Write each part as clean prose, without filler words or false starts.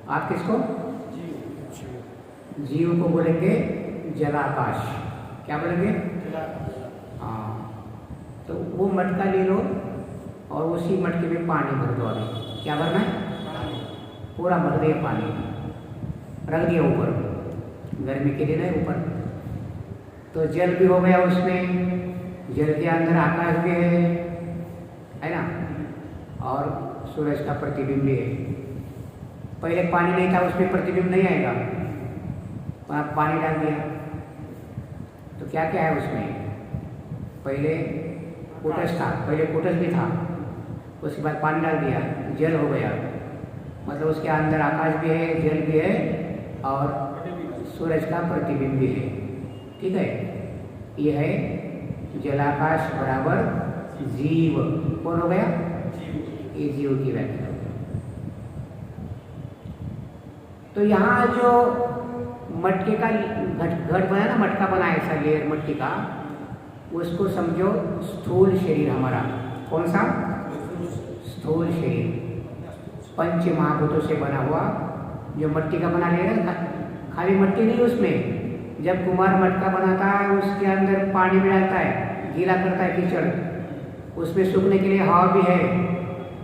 आप किसको? जीव को बोलेंगे जलाकाश। क्या बोलेंगे? हाँ, तो वो मटका ले लो और उसी मटके में पानी भर दो। अभी क्या भरना है? पूरा भर दिया पानी, रख दिया ऊपर, गर्मी के दिन है ऊपर। तो जल भी हो गया उसमें, जल के अंदर आकाश भी है ना, और सूरज का प्रतिबिंब भी है। पहले पानी नहीं था, उसमें प्रतिबिंब नहीं आएगा, आप पानी डाल दिया तो क्या क्या है उसमें? पहले कोटस था, पहले कोटस भी था, उसके बाद पानी डाल दिया, जल हो गया। मतलब उसके अंदर आकाश भी है, जल भी है और सूरज का प्रतिबिंब भी है। ठीक है, ये है जलाकाश बराबर जीव। कौन हो गया? ये जीव की व्याख्या। तो यहाँ जो मटके का घट बना ना, मटका बना ऐसा लेयर मट्टी का, उसको समझो स्थूल शरीर हमारा। कौन सा? स्थूल शरीर, पंच महाभूतों से बना हुआ जो मट्टी का बना लेयर है। खाली मट्टी नहीं, उसमें जब कुम्हार मटका बनाता है उसके अंदर पानी भी डालता है, गीला करता है कीचड़, उसमें सूखने के लिए हवा भी है,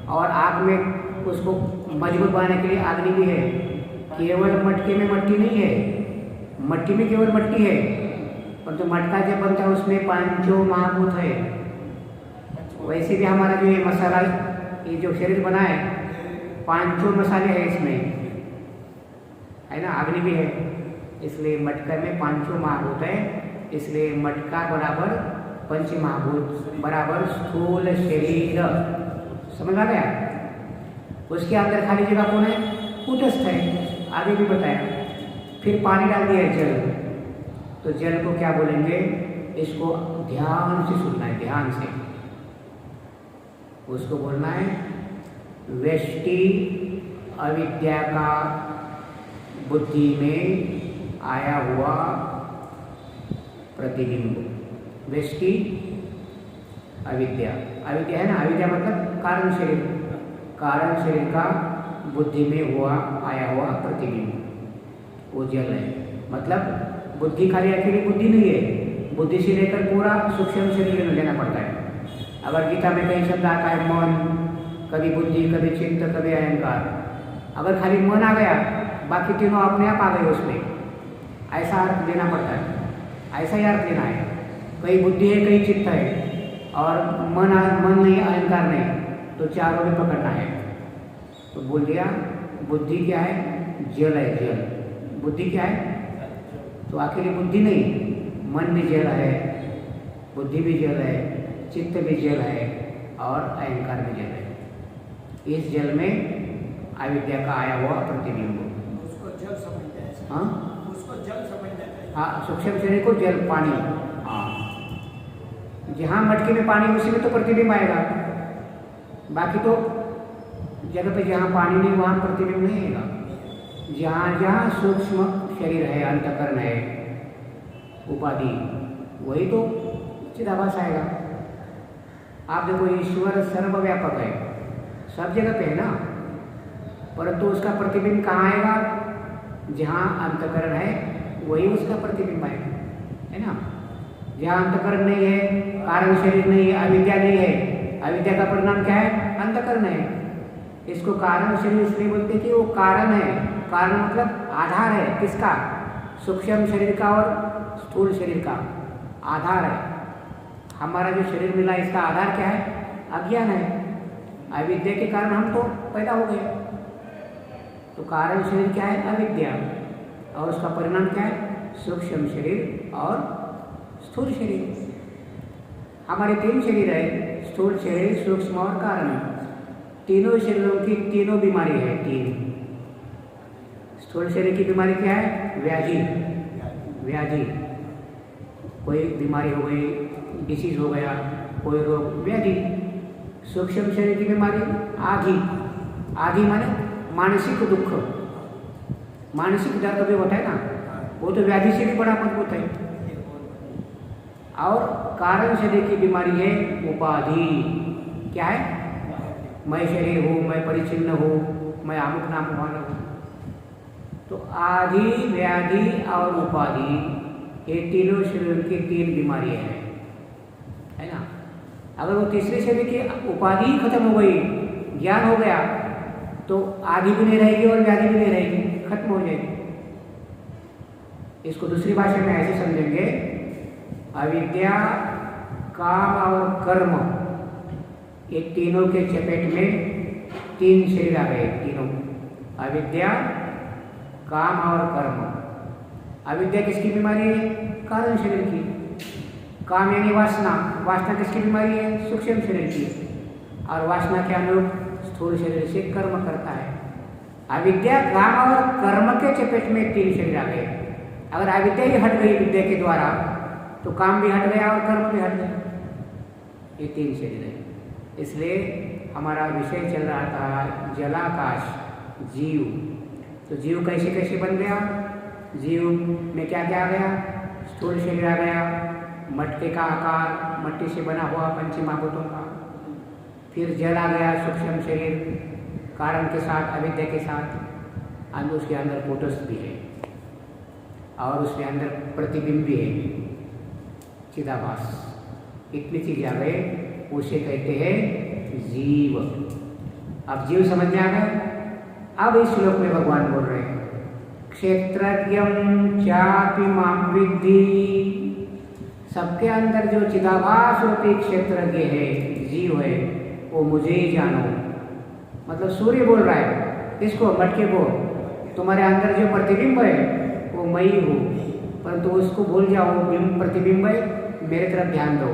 और आग में उसको मजबूत बनाने के लिए अग्नि भी है। केवल मटके में मट्टी नहीं है, मट्टी में केवल मट्टी है, परंतु मटका जब बनता है उसमें पांचों महाभूत है। वैसे भी हमारा जो ये मसाला, ये जो शरीर बना है, पांचों मसाले हैं इसमें, है ना, अग्नि भी है, इसलिए मटका में पांचों महाभूत है। इसलिए मटका बराबर पंच महाभूत बराबर स्थूल शरीर। समझ आ गया? उसके अंदर खाली जगह कौन है? कूटस्थ है, आगे भी बताया। फिर पानी डाल दिया है, जल। तो जल को क्या बोलेंगे? इसको ध्यान से सुनना है, ध्यान से। उसको बोलना है व्यष्टि अविद्या का बुद्धि में आया हुआ प्रतिबिंब। व्यष्टि अविद्या, अविद्या है ना, अविद्या मतलब कारण शरीर, कारण शरीर का बुद्धि में हुआ आया हुआ प्रतिबिंब, वो जल है। मतलब बुद्धि खाली अकेली बुद्धि नहीं है, बुद्धि से लेकर पूरा सूक्ष्म शरीर में लेना पड़ता है। अगर गीता में कई शब्द आता है मन, कभी बुद्धि, कभी चित्त, कभी अहंकार, अगर खाली मन आ गया बाकी तीनों अपने आप आ गए उसमें, ऐसा अर्थ लेना पड़ता है, ऐसा ही अर्थ लेना है। कई बुद्धि है, कई चित्त है, और मन नहीं, अहंकार नहीं, तो चारों में पकड़ना है। तो बोल दिया बुद्धि क्या है? जल है, जल। बुद्धि क्या है? तो अकेली बुद्धि नहीं, मन भी जल है, बुद्धि भी जल है, चित्त भी जल है, और अहंकार भी जल है। इस जल में अविद्या का आया हुआ प्रतिबिंब, उसको जल समझते हैं। हाँ, उसको जल समझते हैं। हाँ, सूक्ष्म शरीर को जल, पानी। हाँ, जहाँ मटके में पानी उसी में तो प्रतिबिंब आएगा, बाकी तो जगह पे जहाँ पानी नहीं वहाँ प्रतिबिंब नहीं आएगा। जहाँ जहाँ सूक्ष्म शरीर है, अंतःकरण है, उपाधि, वही तो चिदाभास आएगा। आप देखो ईश्वर सर्वव्यापक है, सब जगह पे है ना, परंतु उसका प्रतिबिंब कहाँ आएगा? जहाँ अंतःकरण है वही उसका प्रतिबिंब आएगा, है ना। जहाँ अंतःकरण नहीं है, कारण शरीर नहीं है, अविद्या नहीं है, अविद्या का परिणाम क्या है? अंतःकरण है। इसको कारण शरीर इसलिए बोलते हैं कि वो कारण है। कारण मतलब आधार है, किसका? सूक्ष्म शरीर का और स्थूल शरीर का आधार है। हमारा जो शरीर मिला इसका आधार क्या है? अज्ञान है। अविद्या के कारण हम तो पैदा हो गए। तो कारण शरीर क्या है? अविद्या, और उसका परिणाम क्या है? सूक्ष्म शरीर और स्थूल शरीर। हमारे तीन शरीर है, स्थूल शरीर, सूक्ष्म और कारण। तीनों शरीरों की तीनों बीमारी है, तीन। स्थूल शरीर की बीमारी क्या है? व्याधि, व्याधि, कोई बीमारी हो गई, डिसीज हो गया, कोई रोग, व्याधि। सूक्ष्म शरीर की बीमारी आधि, आधि माने मानसिक दुख, मानसिक दर्द भी होता है ना, वो तो व्याधि से भी बड़ा मजबूत है। और कारण शरीर की बीमारी है उपाधि। क्या है? मैं शरीर हूँ, मैं परिचिन्न हूँ, मैं अमुक नाम वाला हूँ, तो आदि, व्याधि और उपाधि, ये तीनों शरीर की तीन बीमारियां हैं, है ना। अगर वो तीसरे शरीर की उपाधि ही खत्म हो गई, ज्ञान हो गया, तो आदि भी नहीं रहेगी और व्याधि भी नहीं रहेगी, खत्म हो जाएगी। इसको दूसरी भाषा में ऐसे समझेंगे, अविद्या, काम और कर्म, ये तीनों के चपेट में तीन शरीर आ गए, तीनों, अविद्या, काम और कर्म। अविद्या किसकी बीमारी है? कारण शरीर की। काम यानी वासना, वासना किसकी बीमारी है? सूक्ष्म शरीर की। और वासना के अनुरूप स्थूल शरीर से कर्म करता है। अविद्या, काम और कर्म के चपेट में तीन शरीर आ गए। अगर अविद्या ही हट गई विद्या के द्वारा, तो काम भी हट गया और कर्म भी हट गया। ये तीन शरीर है। इसलिए हमारा विषय चल रहा था जलाकाश, जीव। तो जीव कैसे कैसे बन गया? जीव में क्या क्या आ गया? स्थूल शरीर आ गया, मटके का आकार, मट्टी से बना हुआ पंचमहाभूतों का। फिर जल आ गया, सूक्ष्म शरीर, कारण के साथ, अविद्या के साथ। और उसके अंदर कूटस्थ भी है और उसके अंदर प्रतिबिंब भी है, चिदाभास। इतनी चीजें आ गए, उसे कहते हैं जीव। अब जीव समझ में आ गया। अब इस श्लोक में भगवान बोल रहे हैं, क्षेत्रज्ञं चापि मां विद्धि। सबके अंदर जो चिदाभास रूपी क्षेत्रज्ञ है, जीव है, वो मुझे ही जानो। मतलब सूर्य बोल रहा है इसको, मटके को, तुम्हारे अंदर जो प्रतिबिंब है वो मैं ही हूँ, परंतु उसको भूल जाओ, बिंब प्रतिबिंब है, मेरे तरफ ध्यान दो।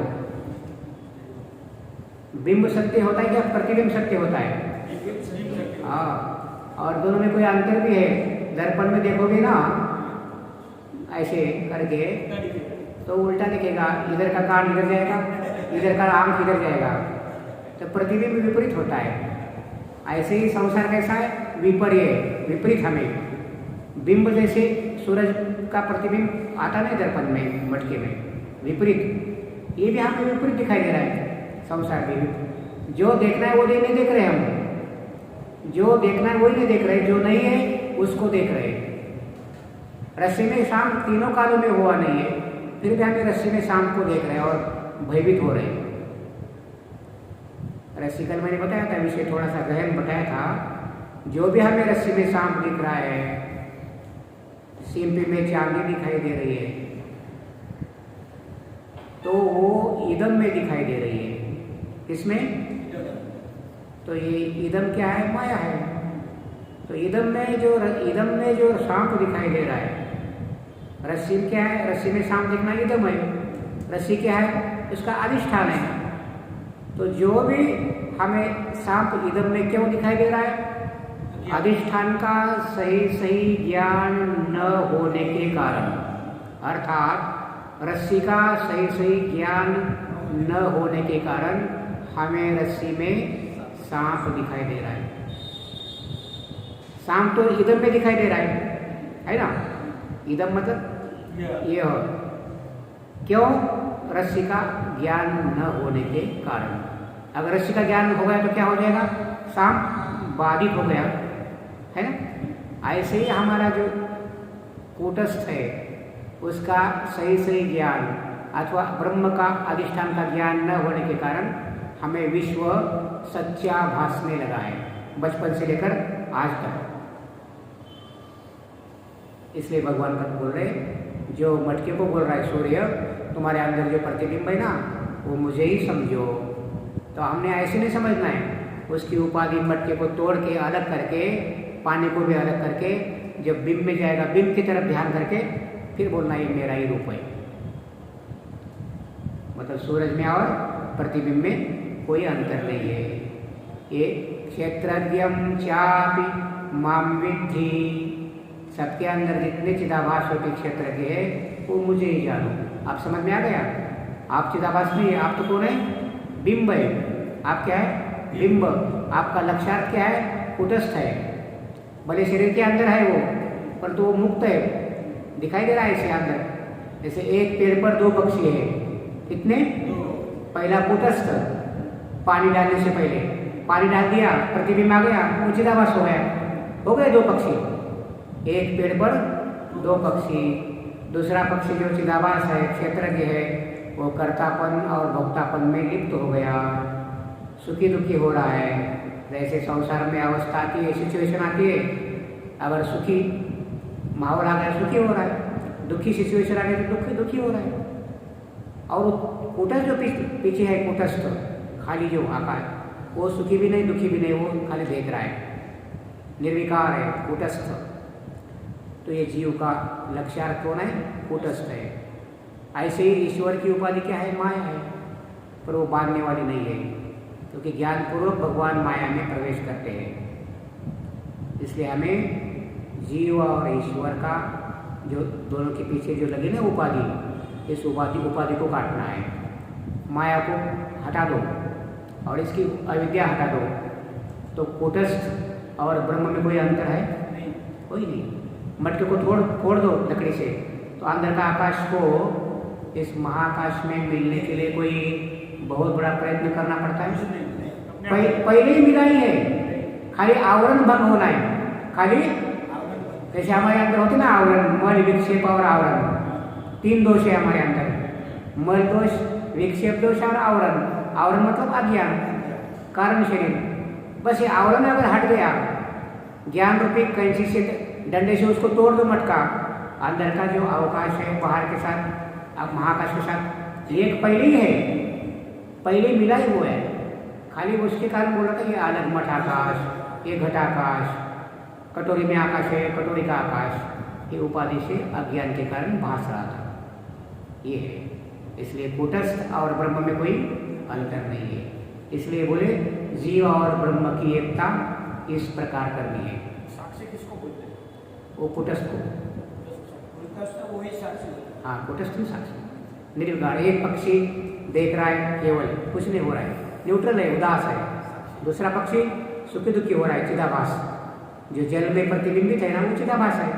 बिंब सत्य होता है क्या प्रतिबिंब सत्य होता है? हाँ, और दोनों में कोई अंतर भी है। दर्पण में देखोगे ना ऐसे करके, तो उल्टा दिखेगा, इधर का कान इधर जाएगा, इधर का आंख इधर जाएगा, तो प्रतिबिंब विपरीत होता है। ऐसे ही संसार कैसा है? विपर्य, विपरीत। हमें बिंब जैसे सूरज का प्रतिबिंब आता नहीं दर्पण में, मटके में, विपरीत। ये भी हमें विपरीत दिखाई दे रहा है। संसार भी जो देखना है वो नहीं देख रहे हम, जो देखना है वही नहीं देख रहे, जो नहीं है उसको देख रहे। रस्सी में शाम तीनों कालों में हुआ नहीं है, फिर भी हमें रस्सी में शाम को देख रहे हैं और भयभीत हो रहे हैं। रस्सी कल मैंने बताया था, विषय थोड़ा सा गहन बताया था। जो भी हमें रस्सी में सांप दिख रहा है, सींपी में चांदी दिखाई दे रही है, तो वो इदम में दिखाई दे रही है। किसमें? तो ये इदम क्या है? माया है। तो इदम में जो सांप दिखाई दे रहा है, रस्सी क्या है? रस्सी में सांप दिखना इदम है। रस्सी क्या है? उसका अधिष्ठान है। तो जो भी हमें सांप इदम में क्यों दिखाई दे रहा है? अधिष्ठान का सही ज्ञान न होने के कारण, अर्थात रस्सी का सही ज्ञान न होने के कारण हमें रस्सी में सांप दिखाई दे रहा है। सांप तो इदम में दिखाई दे रहा है ना? इदम मतलब ये हो, क्यों? रस्सी का ज्ञान न होने के कारण। अगर रस्सी का ज्ञान हो गया तो क्या हो जाएगा? सांप बाधित हो गया, है ना? ऐसे ही हमारा जो कूटस्थ है उसका सही ज्ञान अथवा ब्रह्म का अधिष्ठान का ज्ञान न होने के कारण हमें विश्व सच्चा भासने लगा है, बचपन से लेकर आज तक। इसलिए भगवान बोल रहे, जो मटके को बोल रहा है सूर्य, तुम्हारे अंदर जो प्रतिबिंब है ना, वो मुझे ही समझो। तो हमने ऐसे नहीं समझना है, उसकी उपाधि मटके को तोड़ के अलग करके, पानी को भी अलग करके, जब बिंब में जाएगा बिंब की तरफ ध्यान करके फिर बोलना ये मेरा ही रूप है। मतलब सूरज में और प्रतिबिंब में कोई अंतर नहीं है। ये क्षेत्रज्ञं चापि मां विद्धि, सबके अंदर जितने चिदाभास रूपी क्षेत्रज्ञ है वो मुझे ही जानो। आप समझ में आ गया? आप चिदाभास नहीं है, आप तो कौन है? बिंब है। आप क्या है? बिंब। आपका लक्ष्यार्थ क्या है? कूटस्थ है। भले शरीर के अंदर है वो, परंतु वो मुक्त है, दिखाई दे रहा है इसे अंदर। जैसे एक पेड़ पर दो पक्षी है, कितने? पहला कूटस्थ, पानी डालने से पहले पानी डाल दिया, प्रतिबिंब आ गया, वो चिदाभास हो गया, हो गए दो पक्षी। एक पेड़ पर दो पक्षी। दूसरा पक्षी जो चिदाभास है, क्षेत्रज्ञ है, वो कर्तापन और भोक्तापन में लिप्त हो गया, सुखी दुखी हो रहा है। जैसे संसार में अवस्था आती है, सिचुएशन आती है, अगर सुखी माहौल आ गया सुखी हो रहा है, दुखी सिचुएशन आ गई तो दुखी हो रहा है। और कूटस्थ जो पीछे है, कूटस्थ खाली जो आकाश, वो सुखी भी नहीं दुखी भी नहीं, वो खाली देख रहा है, निर्विकार है, कूटस्थ। तो ये जीव का लक्ष्यार्थ कौन है? कूटस्थ है। ऐसे ही ईश्वर की उपाधि क्या है? माया है, पर वो बांधने वाली नहीं है, क्योंकि ज्ञानपूर्वक भगवान माया में प्रवेश करते हैं। इसलिए हमें जीव और ईश्वर का जो दोनों के पीछे जो लगे ना उपाधि, इस उपाधि को काटना है। माया को हटा दो और इसकी अविद्या हटा दो, तो कूटस्थ और ब्रह्म में कोई अंतर है? नहीं। कोई नहीं। मटके को फोड़ दो लकड़ी से, तो अंदर का आकाश को इस महाकाश में मिलने के लिए कोई बहुत बड़ा प्रयत्न करना पड़ता है? पहले ही मिला ही है, खाली आवरण भंग होना है। खाली जैसे हमारे अंदर होते ना आवरण, मल, विक्षेप और आवरण, 3 दोष है हमारे अंदर, मल दोष, विक्षेप दोष और आवरण। आवरण मतलब अज्ञान, कारण शरीर। बस ये आवरण अगर हट गया, ज्ञान रूपी कैंची से डंडे से उसको तोड़ दो मटका, अंदर का जो अवकाश है बाहर के साथ, अब महाकाश के साथ एक पहले ही है, पहले मिला ही वो है। खाली उसके कारण बोल रहा था ये अलग मठाकाश, ये घटाकाश, कटोरी में आकाश है, कटोरी का आकाश, ये उपाधि से अज्ञान के कारण भास रहा था। ये है, इसलिए कूटस्थ और ब्रह्म में कोई अंतर नहीं है। इसलिए बोले जीव और ब्रह्म की एकता इस प्रकार करनी है। साक्षी किसको बोलते हैं? वो कूटस्थ को। कूटस्थ वही साक्षी होता है। हाँ, कूटस्थ साक्षी, निर्विकार। एक पक्षी देख रहा है, केवल कुछ नहीं हो रहा है, न्यूट्रल है, उदास है। दूसरा पक्षी सुखी दुखी हो रहा है, चिदाभास। जो जल में प्रतिबिंबित है ना, वो चिदाभास है,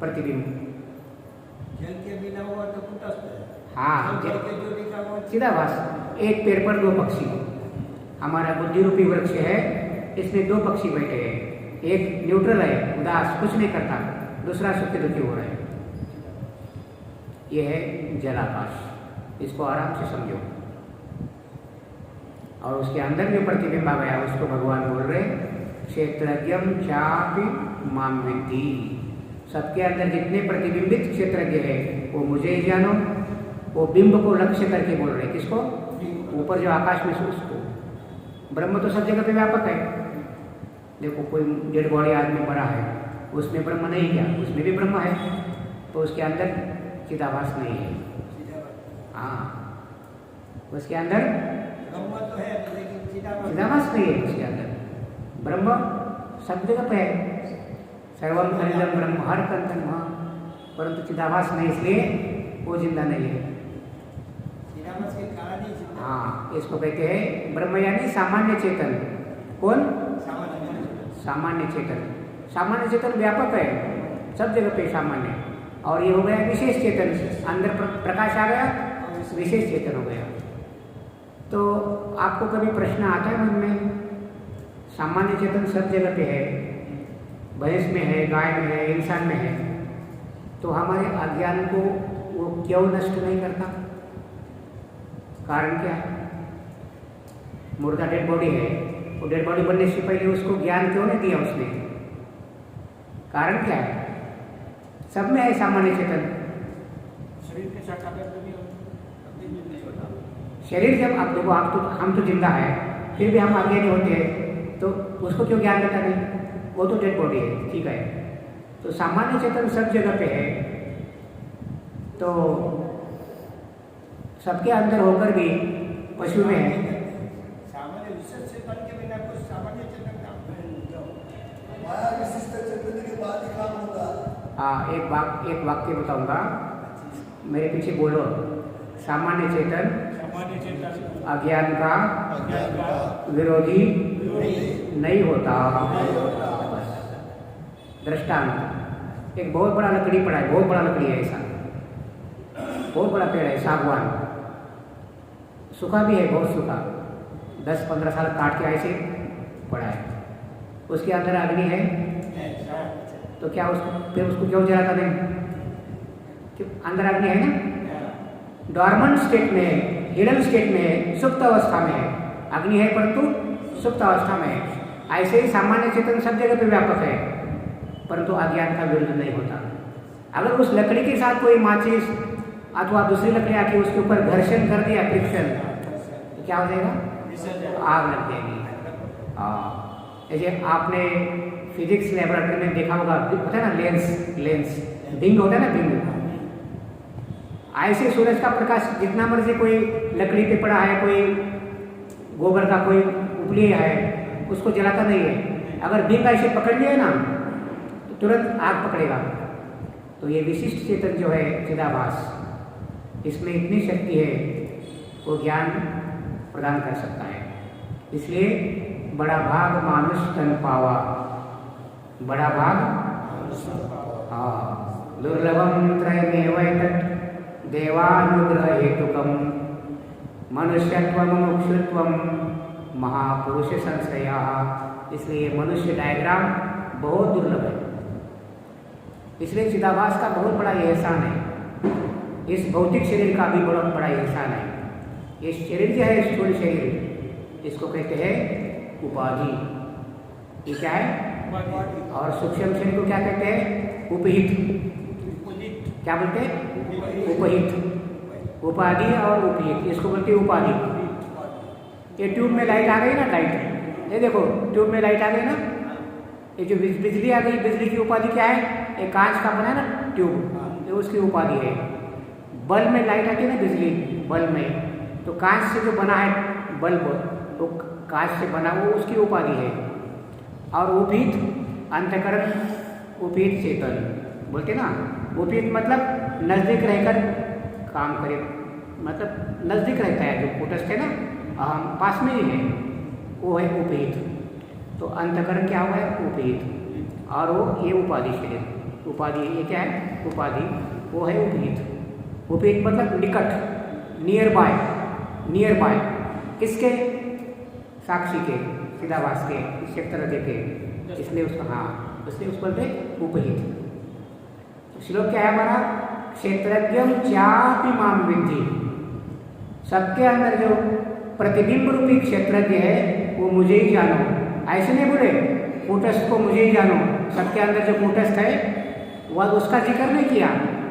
प्रतिबिंब। जल के बिना हुआ तो कूटस्थ है। हाँ, जल के जो दिखा हुआ चिदाभास। एक पेड़ पर दो पक्षी, हमारा बुद्धि रूपी वृक्ष है, इसमें 2 पक्षी बैठे हैं। एक न्यूट्रल है, उदास, कुछ नहीं करता, दूसरा सुखी दुखी हो रहा है। यह है जलाकाश, इसको आराम से समझो। और उसके अंदर जो प्रतिबिंब आ गया उसको भगवान बोल रहे क्षेत्रज्ञम चापि माम विद्धि। सबके अंदर जितने प्रतिबिंबित क्षेत्रज्ञ है वो मुझे ही जानो। वो बिंब को लक्ष्य करके बोल रहे, किसको? ऊपर जो आकाश में उसको। ब्रह्म तो सब जगह पे व्यापक है। देखो कोई डेड बॉडी आदमी बड़ा है, उसमें ब्रह्म नहीं क्या? उसमें भी ब्रह्म है, तो उसके अंदर चिदाभास नहीं है। हाँ, उसके अंदर ब्रह्म तो है, लेकिन चिदाभास नहीं है उसके अंदर। ब्रह्म सब जगह पे है, सर्वम खनिजम ब्रह्म हर कंतन वहाँ, परंतु चिदाभास नहीं, इसलिए वो जिंदा नहीं है। चिदाभास के कारण ही जिंदा। हाँ, इसको कहते हैं ब्रह्म यानी सामान्य चेतन। कौन? सामान्य चेतन। सामान्य चेतन व्यापक है, सब जगह पे सामान्य। और ये हो गया विशेष चेतन, अंदर प्रकाश आ गया, विशेष चेतन हो गया। तो आपको कभी प्रश्न आता है मन में, सामान्य चेतन सब जगह पे है, भैंस में है, गाय में है, इंसान में है, तो हमारे अज्ञान को वो क्यों नष्ट नहीं करता? कारण क्या है? मुर्दा डेड बॉडी है, वो डेड बॉडी बनने से पहले उसको ज्ञान क्यों नहीं दिया उसने? कारण क्या है? सब में है सामान्य चेतन। शरीर के साथ अगर कभी नहीं होता, शरीर जब आप देखो, आप तो हम तो जिंदा है, फिर भी हम अज्ञानी होते हैं, तो उसको क्यों ज्ञान देता नहीं? वो तो डेड बॉडी है, ठीक है। तो सामान्य चेतन सब जगह पे है, तो सबके अंदर होकर भी पशु में है। सामान्य विशेष चेतन के बिना कुछ सामान्य चेतन काम माया विशिष्ट चेतन के बाद ही काम होता। हाँ, एक वाक्य बताऊंगा, मेरे पीछे बोलो। सामान्य चेतन अज्ञान का विरोधी नहीं होता। दृष्टांत, एक बहुत बड़ा लकड़ी पड़ा है, बहुत बड़ा लकड़ी है, ऐसा बहुत बड़ा पेड़ है, सागवान, सूखा भी है, बहुत सूखा, 10-15 साल काट के ऐसे पड़ा है। उसके अंदर अग्नि है, तो क्या उसको फिर उसको क्यों जलाता नहीं? क्यों? अंदर अग्नि है ना, डॉर्मेंट स्टेट में है, हिडन स्टेट में है, सुप्त अवस्था में है, अग्नि है परंतु सुप्त अवस्था में है। ऐसे ही सामान्य चेतन सब जगह पे व्यापक है, परंतु अज्ञान का विरोध नहीं होता। अगर उस लकड़ी के साथ कोई माचिस अथवा दूसरी लकड़ी आके उसके ऊपर घर्षण कर दिया, फ्रिक्शन, तो क्या हो जाएगा? आग लग जाएगी। जैसे आपने फिजिक्स लेबोरेटरी में देखा होगा, होता है ना लेंस बिंग होता है ना, बिंग। ऐसे सूरज का प्रकाश जितना मर्जी कोई लकड़ी पे पड़ा है, कोई गोबर का कोई उपली है, उसको जलाता नहीं है। अगर बिंग ऐसे पकड़ लिया ना तो तुरंत आग पकड़ेगा। तो ये विशिष्ट चेतन जो है चिदाभास, इसमें इतनी शक्ति है, वो ज्ञान प्रदान कर सकता है। इसलिए बड़ा भाग मानुष तन पावा, बड़ा भाग, हाँ, दुर्लभम त्रयमेवैतत् देवानुग्रह हेतुकम मनुष्यत्वम मुमुक्षुत्वम महापुरुष संश्रया। इसलिए मनुष्य डायग्राम बहुत दुर्लभ है। इसलिए चिदाभास का बहुत बड़ा एहसान है, इस भौतिक शरीर का भी बहुत बड़ा एहसान है। ये शरीर जो है, स्थूल शरीर, इसको कहते हैं उपाधि। ये क्या है? और सूक्ष्म शरीर को क्या कहते हैं? उपहित। क्या बोलते हैं? उपहित। उपाधि और उपहित, इसको बोलते हैं उपाधि। ये ट्यूब में लाइट आ गई ना, लाइट, ये देखो ट्यूब में लाइट आ गई ना, ये जो बिजली आ गई, बिजली की उपाधि क्या है? एक कांच का बना है ना ट्यूब, ये उसकी उपाधि है। बल्ब में लाइट आती है ना, बिजली बल्ब में, तो कांच से जो बना है बल्ब, तो कांच से बना वो उसकी उपाधि है। और उपहित अंतःकरण, उपहित चेतन बोलते ना। उपहित मतलब नजदीक रहकर काम करे, मतलब नजदीक रहता है, जो कूटस्थ है ना, हम पास में ही है, वो है उपहित। तो अंतःकरण क्या हुआ है? उपहित। और वो ये उपाधि शरीर, उपाधि ये क्या है? उपाधि, वो है उपहित। उपहित मतलब निकट, नियर बाय, नियर बाय, किसके? साक्षी के, चिदाभास के, इस क्षेत्र के, इसलिए उसको, हाँ, इसलिए उसको बोलते उपहित। तो श्लोक क्या है हमारा? क्षेत्रज्ञम चापि माम विद्धि। सबके अंदर जो प्रतिबिंब रूपी क्षेत्रज्ञ है, वो मुझे ही जानो। ऐसे नहीं बोले कूटस्थ को मुझे ही जानो, सबके अंदर जो कूटस्थ है वह, उसका जिक्र नहीं किया,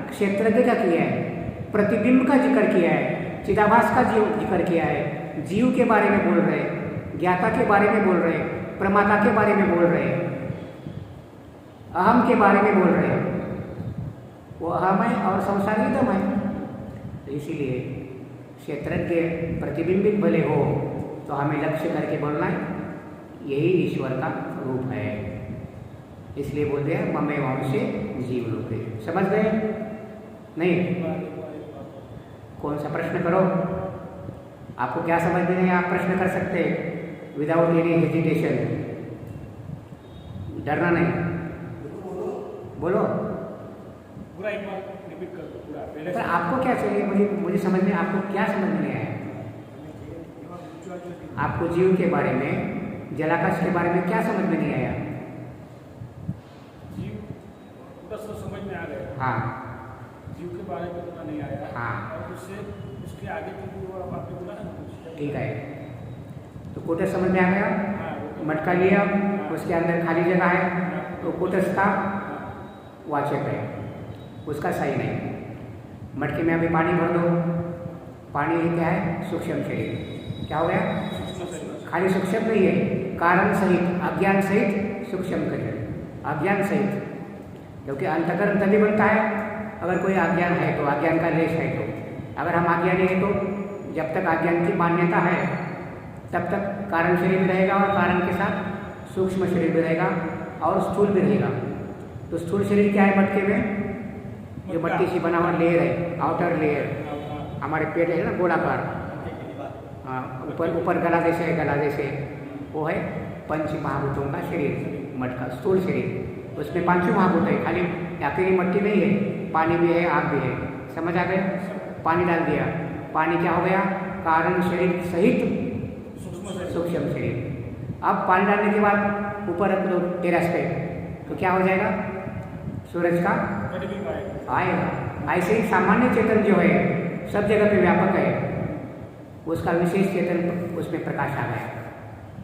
क्षेत्रज्ञ का किया है, प्रतिबिंब का जिक्र किया है, चिदाभास का जिक्र किया है, जीव के बारे में बोल रहे, ज्ञाता के बारे में बोल रहे, प्रमाता के बारे में बोल रहे, अहम के बारे में बोल रहे। वो अहम है और संसार एकदम है। तो इसीलिए क्षेत्रज्ञ प्रतिबिंबित भले हो तो हमें लक्ष्य करके बोलना है, यही ईश्वर का रूप है। इसलिए बोलते हैं ममे वंशे जीव रूपे। समझ गए? नहीं? कौन सा प्रश्न करो, आपको क्या समझ में नहीं, आप प्रश्न कर सकते विदाउट एनी हेजिटेशन, डरना नहीं, बोलो। पूरा एक बार रिपीट कर दो पूरा पहले। पर आपको क्या चाहिए? मुझे समझ में, आपको क्या समझ में आया? आपको जीव के बारे में, जलाकाश के बारे में क्या समझ में नहीं आया? जीव पूरा सब समझ में आ गया। हाँ, जीव के बारे में पता नहीं आया। हाँ, और उससे उसके आगे की जो आपने बोला ना, ठीक है। तो कोटस समझ में आ गया? मटका लिया, उसके अंदर खाली जगह है, तो कोटस का वाचक है, उसका सही नहीं। मटके में अभी पानी भर दो, पानी ही क्या है? सूक्ष्म शरीर। क्या हो गया? खाली सूक्ष्म नहीं है, कारण सहित, अज्ञान सहित सूक्ष्म शरीर, अज्ञान सहित। क्योंकि अंतःकरण तभी बनता है अगर कोई अज्ञान है तो, अज्ञान का लेश है तो। अगर हम अज्ञानी हैं तो जब तक अज्ञान की मान्यता है तब तक कारण शरीर भी रहेगा, और कारण के साथ सूक्ष्म शरीर भी रहेगा, और स्थूल भी रहेगा। तो स्थूल शरीर क्या है मटके में? जो मट्टी से बना हुआ लेयर है, आउटर लेयर। हमारे पेट है ना गोलाकार, हाँ, ऊपर गला जैसे है, गला जैसे, वो है पंच महाभूतों का शरीर, मटका, स्थूल शरीर। उसमें पांचों महाभूत है, खाली अकेली मट्टी नहीं है, पानी भी है, आग भी है। समझ आ गए? पानी डाल दिया, पानी क्या हो गया? कारण शरीर सहित सूक्ष्म शरीर। अब पानी डालने के बाद ऊपर रख दो टेरेस पे, तो क्या हो जाएगा? सूरज का प्रतिबिंब आएगा। आएगा। ऐसे ही सामान्य चेतन जो है सब जगह पे व्यापक है, उसका विशेष चेतन उसमें प्रकाश आ गया।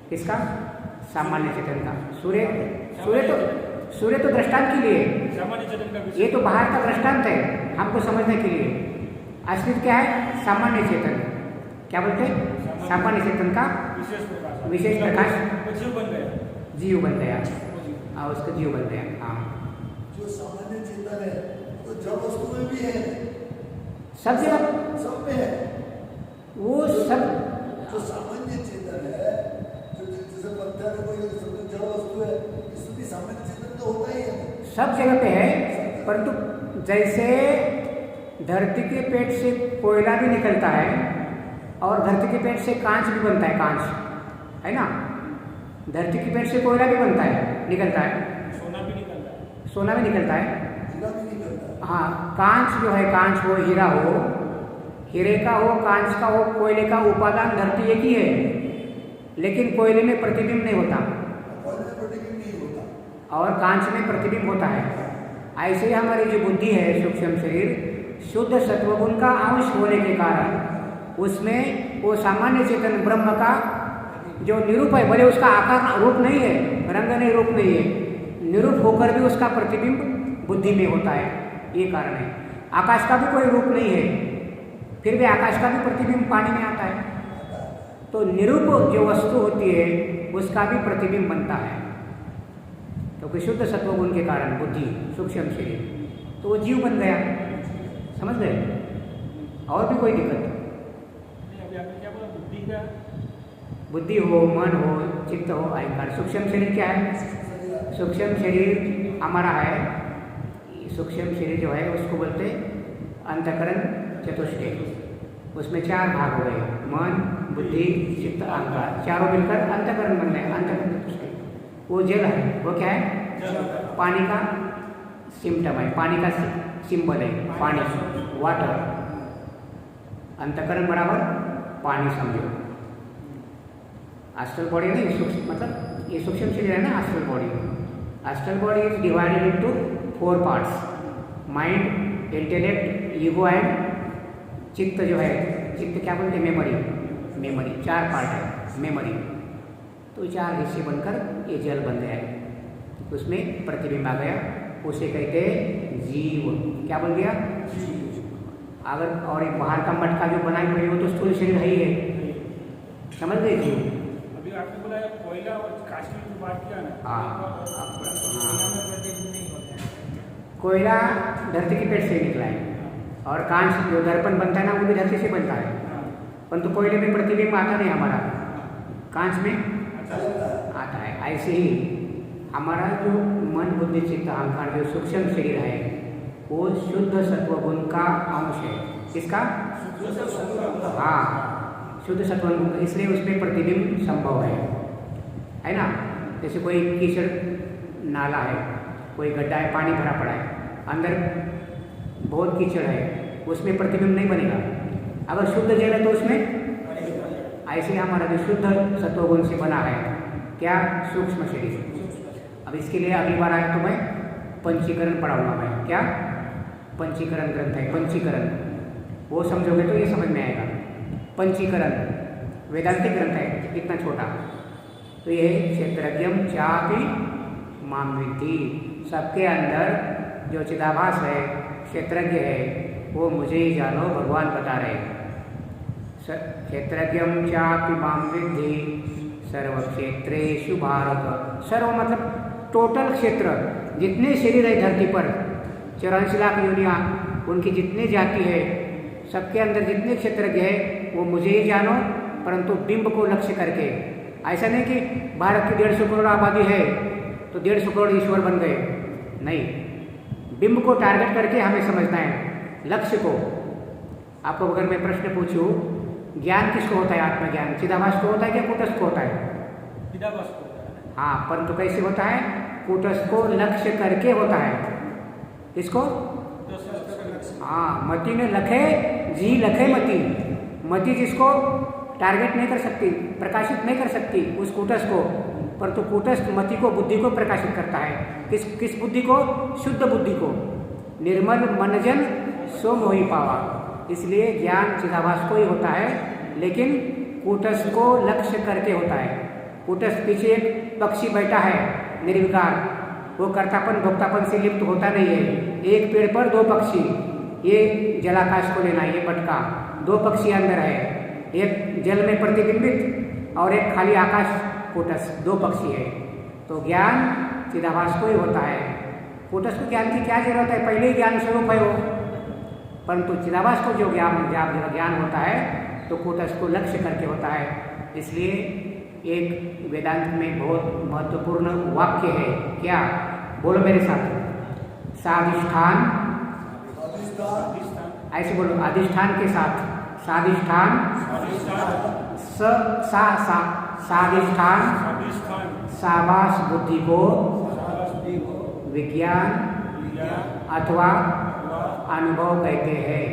किसका? सामान्य चेतन का। सूर्य तो दृष्टांत के लिए, सामान्य चेतन का ये तो बाहर का दृष्टांत है हमको समझने के लिए। असली क्या है? सामान्य चेतन। क्या बोलते हैं? सामान्य चेतन का विशेष प्रकाश जीव बन गया। जीव बन गया। हाँ, उसका जीव बन गया। हाँ, जो सामान्य चेतन है तो जब वस्तु में भी है, सब जगह सब में है। वो सब जो सामान्य चेतन है, जो जैसे पत्थर है, कोई जड़ वस्तु है, इसमें भी सामान्य चेतन तो होता ही है। सब जगह पे है, परंतु जैसे धरती के पेट से कोयला भी निकलता है और धरती के पेट से कांच भी बनता है, कांच है ना। धरती के पेट से कोयला भी बनता है, निकलता है, सोना भी निकलता है, सोना भी निकलता है। हीरा भी निकलता है। हाँ, कांच जो है, कांच हो, हीरा हो, हीरे का हो, कांच का हो, कोयले का उपादान धरती एक ही है, लेकिन कोयले में प्रतिबिंब नहीं होता कोयले में प्रतिबिंब नहीं होता और कांच में प्रतिबिंब होता है। ऐसे ही हमारी जो बुद्धि है, सूक्ष्म शरीर, शुद्ध सत्वगुण का अंश होने के कारण उसमें वो सामान्य चेतन ब्रह्म का जो निरूप है, भले उसका आकार रूप नहीं है, रंग नहीं, रूप नहीं है, निरूप होकर भी उसका प्रतिबिंब बुद्धि में होता है। ये कारण है। आकाश का भी कोई रूप नहीं है, फिर भी आकाश का भी प्रतिबिंब पानी में आता है। तो निरूप जो वस्तु होती है उसका भी प्रतिबिंब बनता है, क्योंकि तो शुद्ध सत्वगुण के कारण बुद्धि, सूक्ष्म शरीर, तो वो जीव बन गया। समझ गए? और भी कोई दिक्कत? अभी आपने क्या बोला? बुद्धि का, बुद्धि हो, मन हो, चित्त हो, अहंकार। सूक्ष्म शरीर क्या है? सूक्ष्म शरीर हमारा है, सूक्ष्म शरीर जो है उसको बोलते अंतःकरण चतुष्टय। उसमें 4 भाग हो गए, मन, बुद्धि, चित्त, अहंकार, चारों मिलकर अंतःकरण बन गए, अंतःकरण चतुष्टय। वो जल है, वो क्या है? पानी का सिम्टम है, पानी का सिंबल है, पानी, वाटर। अंतःकरण बराबर पानी समझो। एस्ट्रल बॉडी नहीं, मतलब ये सूक्ष्म शरीर है ना, astral body. Astral body is divided into 4 parts, mind, intellect, ego and चित्त। जो है चित्त क्या बोलते हैं? मेमोरी। 4 पार्ट है मेमोरी। तो 4 हिस्से बनकर ये जल बन गया है, उसमें प्रतिबिंब आ गया, उसे कहते हैं जीव। क्या बोल दिया? अगर और एक बाहर का मटका जो बनाई हुई वो तो स्थूल शरीर है ही है। समझ गए जीव? अभी आपने बोला कोयला और कांच की बात किया ना। हाँ, कोयला धरती के पेट से निकला है और कांच जो दर्पण बनता है ना, वो भी धरती से बनता है, परंतु कोयले में प्रतिबिंब आता नहीं हमारा, कांच में आता है। ऐसे ही हमारा जो मन, बुद्धि, चित्त, अहंकार जो सूक्ष्म शरीर है वो शुद्ध सत्वगुण का अंश है। किसका? हाँ, शुद्ध सत्वगुण, इसलिए उसमें प्रतिबिंब संभव है ना। जैसे कोई कीचड़ नाला है, कोई गड्ढा है, पानी भरा पड़ा है, अंदर बहुत कीचड़ है, उसमें प्रतिबिंब नहीं बनेगा। अगर शुद्ध जल है तो उसमें, ऐसे हमारा जो शुद्ध सत्वगुण से बना है क्या? सूक्ष्म शरीर। अब इसके लिए अगली बार आए तो मैं पंचीकरण पढ़ाऊंगा। मैं क्या? पंचीकरण ग्रंथ है, पंचीकरण, वो समझोगे तो ये समझ में आएगा। पंचीकरण वेदांतिक ग्रंथ है, इतना छोटा। तो ये क्षेत्रज्ञम चापि माम विद्धि, सबके अंदर जो चिदाभास है, क्षेत्रज्ञ है, वो मुझे ही जानो, भगवान बता रहे। क्षेत्रज्ञम चापि माम विद्धि सर्व क्षेत्रेषु भारत। सर्व मतलब टोटल क्षेत्र, जितने शरीर है धरती पर, 84 लाख योनियाँ, उनकी जितनी जाति है, सबके अंदर जितने क्षेत्रज्ञ है वो मुझे ही जानो, परंतु बिंब को लक्ष्य करके। ऐसा नहीं कि भारत की 150 करोड़ आबादी है तो 150 करोड़ ईश्वर बन गए, नहीं। बिंब को टारगेट करके हमें समझना है, लक्ष्य को। आपको अगर मैं प्रश्न पूछूं, ज्ञान किसको होता है? आत्मज्ञान चिदाभास को होता है क्या कूटस्थ को होता है? चिदाभास को होता है। हाँ, परंतु कैसे होता है? कूटस्थ को लक्ष्य करके होता है। किसको? हाँ, मति ने लखे जी लखे मति। मति जिसको टारगेट नहीं कर सकती, प्रकाशित नहीं कर सकती उस कूटस्थ को, परंतु कूटस्थ मति को, बुद्धि को प्रकाशित करता है। किस बुद्धि को? शुद्ध बुद्धि को। निर्मल मनजन सो मोहि पावा। इसलिए ज्ञान चिदाभास को ही होता है, लेकिन कूटस्थ को लक्ष्य करके होता है। कूटस्थ पीछे एक पक्षी बैठा है निर्विकार, वो कर्तापन भोक्तापन से लिप्त होता नहीं है। एक पेड़ पर दो पक्षी, ये जलाकाश को लेना, ये पटका, दो पक्षी अंदर है, एक जल में प्रतिबिंबित और एक खाली आकाश कूटस्थ, दो पक्षी है। तो ज्ञान चिदाभास को ही होता है। कूटस्थ को ज्ञान की क्या जरूरत है? पहले ही ज्ञान स्वरूप है वो। परंतु चिदाभास को जो ज्ञान होता है तो कूटस्थ को लक्ष्य करके होता है। इसलिए एक वेदांत में बहुत महत्वपूर्ण वाक्य है, क्या? बोलो मेरे साथ, साधिष्ठान, ऐसे बोलो, अधिष्ठान के साथ, साधिष्ठान, साधिष्ठान साबास बुद्धि को विज्ञान अथवा अनुभव कहते हैं।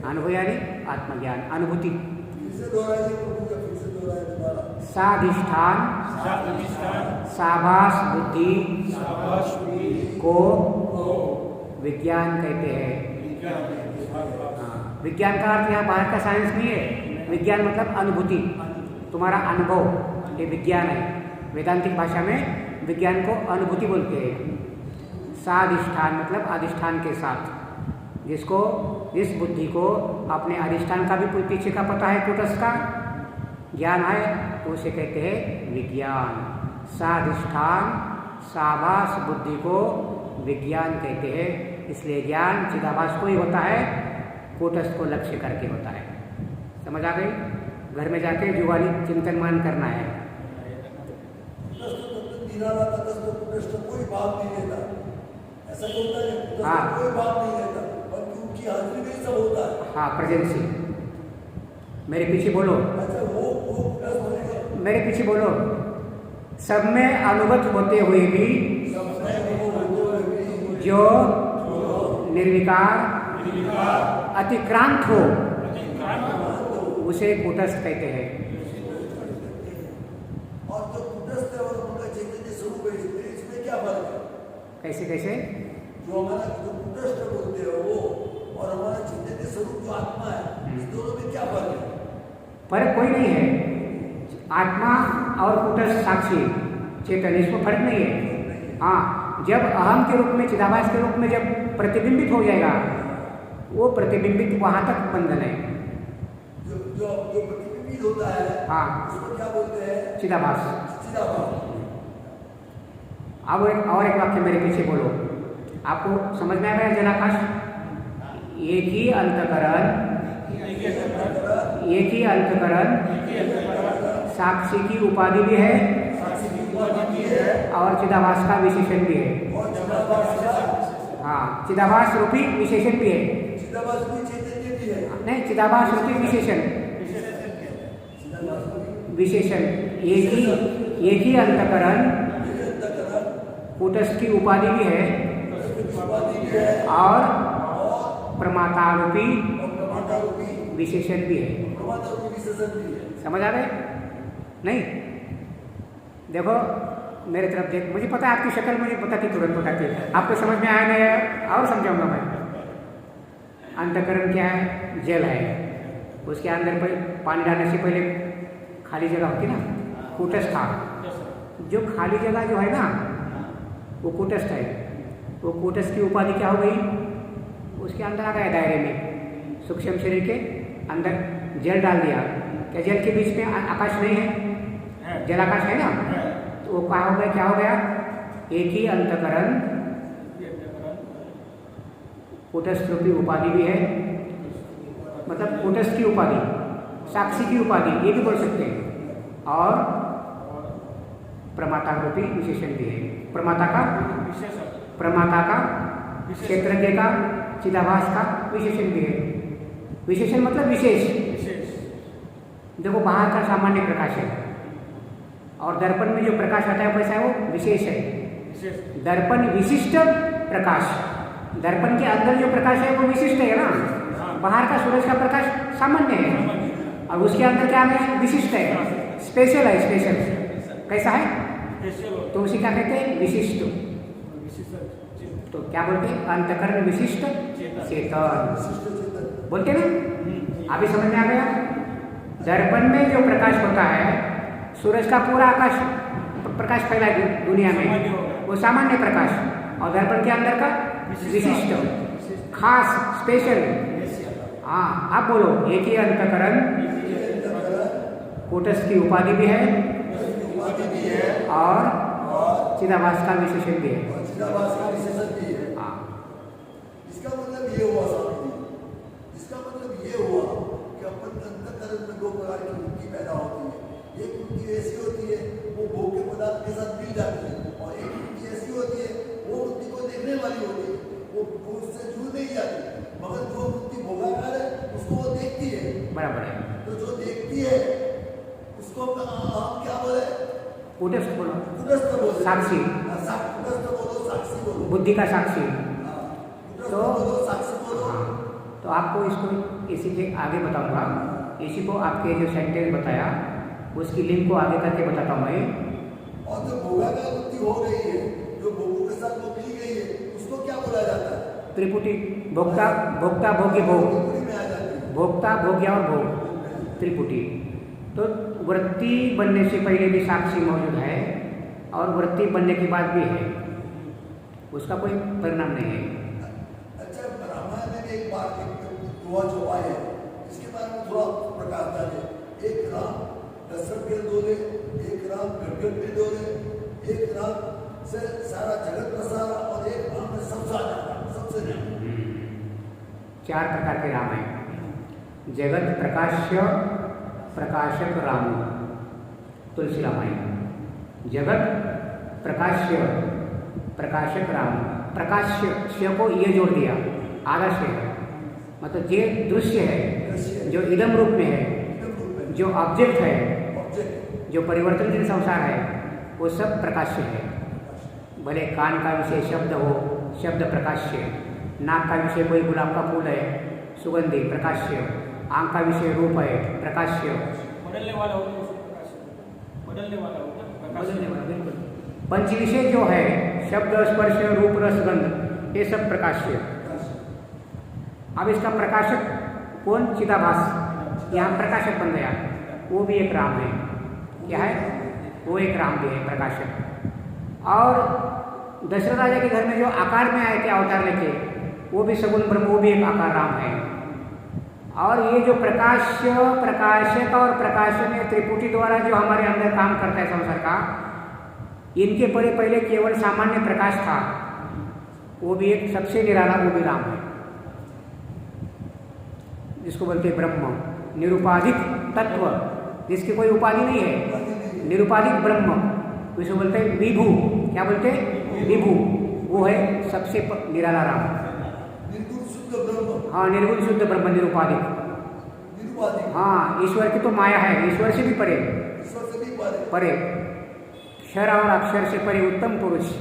अनुभव यानी आत्मज्ञान, अनुभूति। साधिष्ठान साभास बुद्धि को विज्ञान कहते हैं। विज्ञान का अर्थ यहाँ बाहर का साइंस नहीं है। विज्ञान मतलब अनुभूति, तुम्हारा अनुभव, ये विज्ञान है। वेदांतिक भाषा में विज्ञान को अनुभूति बोलते हैं। साधिष्ठान मतलब अधिष्ठान के साथ, जिस बुद्धि को अपने अधिष्ठान का भी पीछे का पता है, कूटस्थ का ज्ञान है, तो उसे कहते हैं विज्ञान। साधिष्ठान साभास बुद्धि को विज्ञान कहते हैं। इसलिए ज्ञान चिदाभास को ही होता है, कूटस्थ को लक्ष्य करके होता है। समझ आ गई? घर में जाके जुवाली चिंतन मान करना है। कोई बात नहीं लेता, ऐसा होता है। हाँ, कोई बात नहीं लेता, पर उनकी हाजिरी में सब होता है। हाँ, प्रेजेंसी। मेरे पीछे बोलो, मेरे पीछे बोलो। सब में अनुगत होते हुए भी जो निर्विकार अतिक्रांत हो उसे कूटस्थ कहते हैं। और जो कूटस्थ है और उनका चैतन्य स्वरूप है, इसमें क्या फर्क है? कैसे कैसे? जो हमारा जो कूटस्थ बोलते हैं वो और हमारा चैतन्य स्वरूप जो आत्मा है, इस दोनों में क्या फर्क है? फर्क कोई नहीं है। आत्मा और कूटस्थ साक्षी चेतन, इसमें फर्क नहीं है। हाँ, जब अहम के रूप में, चिदाभास के रूप में जब प्रतिबिंबित हो जाएगा, वो प्रतिबिंबित वहां तक बंधन है। जो प्रतिबिंबित होता है, हाँ, उसको क्या बोलते हैं? चिदाभास। चिदाभास। अब और एक वाक्य मेरे पीछे बोलो, आपको समझ में आ गया? जलाकाश एक ही अंतकरण, एक ही अंतकरण साक्षी की उपाधि भी है और चिदाभास का विशेषण भी है। हाँ, चिदाभास रूपी विशेषण भी है। चिदाभास भी चैतन्य भी है। नहीं, चिदाभास रूपी विशेषण, विशेषण एक ही अंतकरण कूटस्थ की उपाधि भी है और प्रमाता रूपी विशेषण भी है। समझ आ गए? नहीं? देखो मेरे तरफ देख, मुझे पता है आपकी शक्ल मुझे पता थी, तुरंत पता थी। आपको समझ में आया नहीं? और समझाऊंगा मैं। अंतकरण क्या है? जल है। उसके अंदर पर पानी डालने से पहले खाली जगह होती ना, कूटस्थ था। जो खाली जगह जो है ना, वो कूटस्थ है। वो कूटस्थ की उपाधि क्या हो गई? उसके अंदर आ गया दायरे में, सूक्ष्म शरीर के अंदर जल डाल दिया। क्या जल के बीच में आकाश नहीं है? जलाकाश है ना, तो वो क्या हो गया? क्या हो गया? एक ही अंतकरण कूटस्थ रूपी उपाधि भी है, मतलब कूटस्थ की उपाधि, साक्षी की उपाधि, ये भी बोल सकते हैं, और प्रमाता रूपी विशेषण भी है। प्रमाता का, क्षेत्रज्ञ का, चिदाभास का विशेषण भी है। विशेषण मतलब विशेष। देखो बाहर का सामान्य प्रकाश है और दर्पण में जो प्रकाश आता है वैसा है, वो विशेष है। दर्पण विशिष्ट प्रकाश, दर्पण के अंदर जो प्रकाश है वो विशिष्ट है ना। बाहर का सूरज का प्रकाश सामान्य है और उसके अंदर क्या है? विशिष्ट है, स्पेशल है। स्पेशल कैसा है? स्पेशल होता तो उसे क्या कहते हैं? विशिष्ट। है। विशिष्ट चेतन। तो क्या बोलते हैं? अंतकरण विशिष्ट चेतन। चेतन विशिष्ट चेतन। बोलते ना। अभी समझ में आ गया? दर्पण में जो प्रकाश होता है, सूरज का पूरा आकाश प्रकाश फैला है दुनिया सामान्य में, होगा। वो सामान्य प्रकाश, और दर्पण के अंदर का विशिष्ट, खास, स्पेशल। हाँ, आप बोलो, एक ही अंतकरण, कूटस्थ की उपाधि भी है और चिदाभास का विशेषण भी है। चिदाभास का विशेषण भी है। हाँ, इसका मतलब ये हुआ स्वामी जी, इसका मतलब ये हुआ कि अपन अंतःकरण में दो प्रकार की वृत्ति पैदा होती है। एक वृत्ति ऐसी होती है वो भोग के पदार्थ के साथ मिल जाती है, और एक वृत्ति ऐसी होती है वो वृत्ति को देखने वाली होती है, वो उससे जुड़ नहीं जाती, मगर जो वृत्ति भोगाकार है उसको वो देखती है। बराबर है। तो जो देखती है उसको हम क्या बोले? कूटस्थ बोलो, कुटस्थ बोले। साक्षी। कुटस्थ बोलो, साक्षी बोलो। बुद्धि का साक्षी। कुटस्थ तो बोलो, साक्षी बोलो। हाँ, तो आपको इसको इसी के आगे बताऊंगा। इसी को आपके जो सेंटेंस बताया उसकी लिंक को आगे करके बताता हूँ मैं। और जो भोगाकार वृत्ति हो गई है, जो भोगों के साथ वो मिली गई है, उसको क्या बोला जाता है? त्रिपुटी। भोक्ता, भोक्ता, भोग्य, भोग। त्रिपुटी में आ जाती है। भोक्ता, भोग्य और भोग, त्रिपुटी। तो वृत्ति बनने से पहले भी साक्षी मौजूद है और वृत्ति बनने के बाद भी है, उसका कोई परिणाम नहीं है। अच्छा, रामायण में एक बात दुआ छुपा है, इसके बारे में थोड़ा प्रकाश डाले। एक राम दशरथ के डोले, एक राम गड़गड़ पे डोले, एक राम से सारा जगत प्रसारा, और एक राम में सब सबसे ज्यादा। 4 प्रकार के राम हैं। जगत प्रकाश्य प्रकाशक राम, तुलसी रामायण। जगत प्रकाश्य प्रकाशक राम, प्रकाश्य श को ये जोड़ दिया, आदर्श है, मतलब ये दृश्य है जो इदम रूप में है, जो ऑब्जेक्ट है, जो परिवर्तनशील संसार है, वो सब प्रकाश्य है। भले कान का विषय शब्द हो, शब्द प्रकाश्य। नाक का विषय कोई गुलाब का फूल है, सुगंधी, प्रकाश्य। आंख का विषय रूप है, प्रकाश्य। बदलने वाला होगा उसको प्रकाश, बदलने वाला होगा प्रकाश। बदलने वाला, बिल्कुल। पंच विषय जो है, शब्द, स्पर्श, रूप, रस, गंध, ये सब प्रकाश्य। अब इसका प्रकाशक कौन? चिदाभास। यहाँ प्रकाशक बन गया, वो भी एक राम है। क्या है? वो एक राम भी है, प्रकाशक। और दशरथ राजा के घर में जो आकार में आए थे अवतार लेके, वो भी सगुण ब्रह्म, वो भी एक आकार राम है। और ये जो प्रकाश्य, प्रकाशक और प्रकाशन, ये त्रिपुटी द्वारा जो हमारे अंदर काम करता है संसार का, इनके पहले केवल सामान्य प्रकाश था, वो भी एक सबसे निराला, वो भी राम है, जिसको बोलते हैं ब्रह्म, निरुपाधिक तत्व, जिसकी कोई उपाधि नहीं है, निरुपाधिक ब्रह्म, जिसको बोलते हैं विभू। क्या बोलते हैं? विभू। वो है सबसे निराला राम। निर्गुण शुद्ध ब्रह्म। हाँ, निर्गुण शुद्ध ब्रह्म, निरुपाधिक। निरुपाधिक। हाँ, ईश्वर की तो माया है, ईश्वर से भी परे, ईश्वर से भी परे। परे। क्षर और अक्षर से परे उत्तम पुरुष।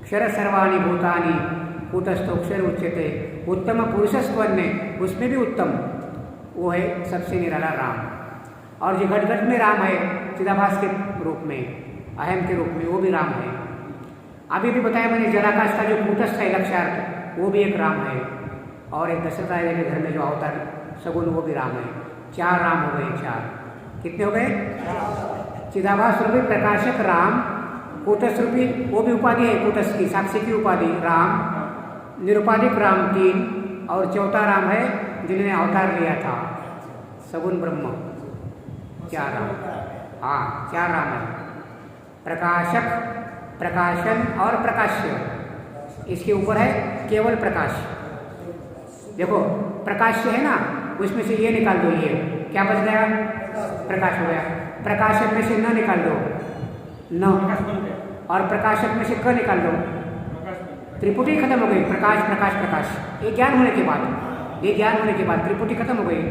क्षर सर्वाणि भूतानि कूटस्थोक्षर उच्यते। उत्तम पुरुषस्वन्य, उसमें भी उत्तम, वो है सबसे निराला राम। और जो घट घट में राम है, चिदाभास के रूप में, अहम के रूप में, वो भी राम है। अभी भी बताया मैंने, जलाकाश का जो कूटस्थ है लक्ष्यार्थ, वो भी एक राम है। और एक दशरथ राजा के घर में जो अवतार सगुन, वो भी राम है। 4 राम हो गए, 4। कितने हो गए? चिदाभास रूपी प्रकाशक राम, कूटस्थ रूपी, वो भी उपाधि है कूटस्थ की, साक्षी की उपाधि राम, निरुपाधिक राम 3, और चौथा राम है जिन्होंने अवतार लिया था, सगुन ब्रह्म। 4 राम। हाँ, 4 राम है। प्रकाशक, प्रकाशन और प्रकाश्य। इसके ऊपर है केवल प्रकाश। देखो, प्रकाश्य है ना, उसमें से ये निकाल दो, ये क्या बच गया? प्रकाश हो गया। प्रकाशक में से न निकाल दो, न, और प्रकाशक में से क निकाल दो, त्रिपुटी खत्म हो गई। प्रकाश, प्रकाश, प्रकाश, ये ज्ञान होने के बाद, ये ज्ञान होने के बाद त्रिपुटी खत्म हो गई,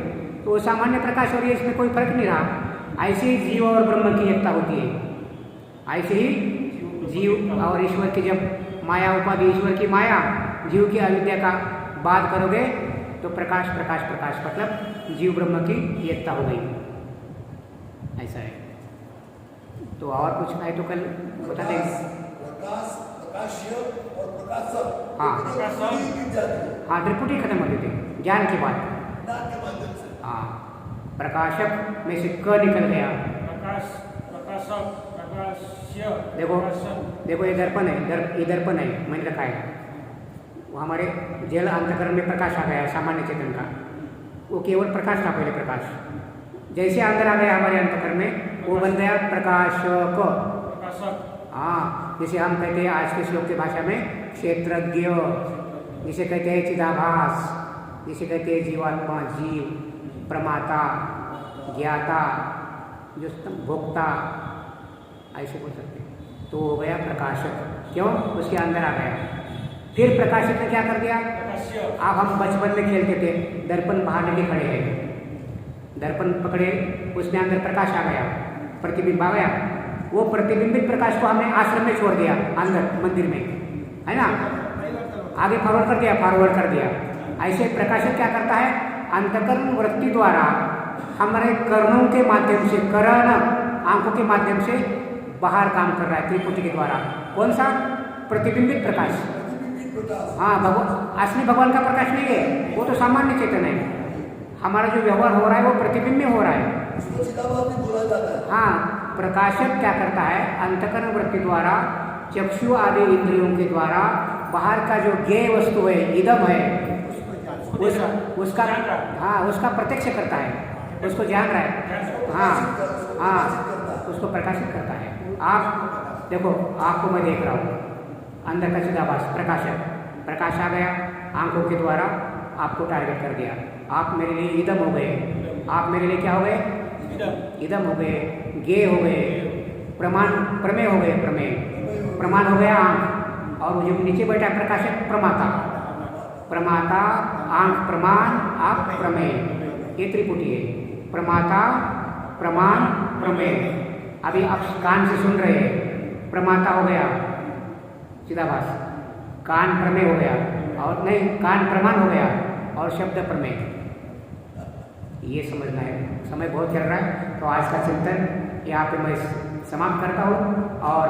तो सामान्य प्रकाश हो रही है, इसमें कोई फर्क नहीं रहा। ऐसे ही जीव और ब्रह्म की एकता होती है। ऐसे ही जीव और ईश्वर की, जब माया उपाधि, ईश्वर की माया, जीव की अविद्या का बात करोगे, तो प्रकाश, प्रकाश, प्रकाश, मतलब जीव ब्रह्म की एकता हो गई। ऐसा है। तो और कुछ है तो कल बता देंगे। प्रकाश, प्रकाश्य और प्रकाशक, हाँ। ये दोनों ही गिर जाती है हाँ, त्रिपुटी खत्म होती थी ज्ञान की बात। ज्ञान के माध्यम से। हाँ, प्रकाशक में से क निकल गया। प्रकाश, प्रकाशक, प्रकाश्य, देखो प्रकाशन। देखो ये दर्पण है, ये दर्पण है, मैंने रखा है। वो हमारे जल अंतकरण में प्रकाश आ गया सामान्य चेतन का, वो केवल प्रकाश था पहले प्रकाश। जैसे अंदर आ गया हमारे अंतकरण में वो बन गया प्रकाशक। प्रकाशक। हाँ, जिसे हम कहते हैं आज के श्लोक की भाषा में क्षेत्रज्ञ, जिसे कहते हैं चिदाभास, जिसे कहते हैं जीवात्मा, जीव, प्रमाता, ज्ञाता, जो भोक्ता, ऐसे बोल सकते हैं। तो हो गया प्रकाशक, क्यों? उसके अंदर आ गया। फिर प्रकाशक ने क्या कर दिया? प्रकाश्य। अब हम बचपन में खेलते थे, दर्पण बाहर लेके खड़े हैं, दर्पण पकड़े, उसमें अंदर प्रकाश आ गया, प्रतिबिंब आ गया। वो प्रतिबिंबित प्रकाश को हमने आश्रम में छोड़ दिया, अंदर मंदिर में, है ना, आगे फॉरवर्ड कर दिया। ऐसे प्रकाशक क्या करता है? अंतकरण वृत्ति द्वारा हमारे कर्णों के माध्यम से, करण आंखों के माध्यम से बाहर काम कर रहा है त्रिपुटी के द्वारा। कौन सा? प्रतिबिंबित प्रकाश। हाँ, असली भगवान का प्रकाश नहीं है, वो तो सामान्य चेतन है। हमारा जो व्यवहार हो रहा है वो प्रतिबिंब में हो रहा है। इसको चिदाभास भी बोला जाता है। हाँ, प्रकाशक क्या करता है? अंतकरण वृत्ति द्वारा, चक्षु आदि इंद्रियों के द्वारा बाहर का जो ज्ञेय वस्तु है, इदम है, उसका हाँ उसका प्रत्यक्ष करता है, उसको जान रहा है। हाँ, उसको प्रकाशित करता है। आप देखो, आपको मैं देख रहा हूँ, अंदर का चिदाभास प्रकाश आ गया, आंखों के द्वारा आपको टारगेट कर दिया। आप मेरे लिए इदम हो गए, आप मेरे लिए क्या हो गए? इदम हो गए, ज्ञेय हो गए, प्रमेय हो गए, प्रमाण हो गया आंख, और जो नीचे बैठा है प्रकाशक, प्रमाता, आंख प्रमाण, आप प्रमेय, ये त्रिपुटी है। प्रमाता, प्रमाण, प्रमेय। अभी आप कान से सुन रहे हैं, प्रमाता हो गया चिदाभास, कान प्रमेय हो गया, और नहीं, कान प्रमाण हो गया और शब्द प्रमेय। ये समझना है। समय बहुत चल रहा है, तो आज का चिंतन यहाँ पे मैं समाप्त करता हूँ। और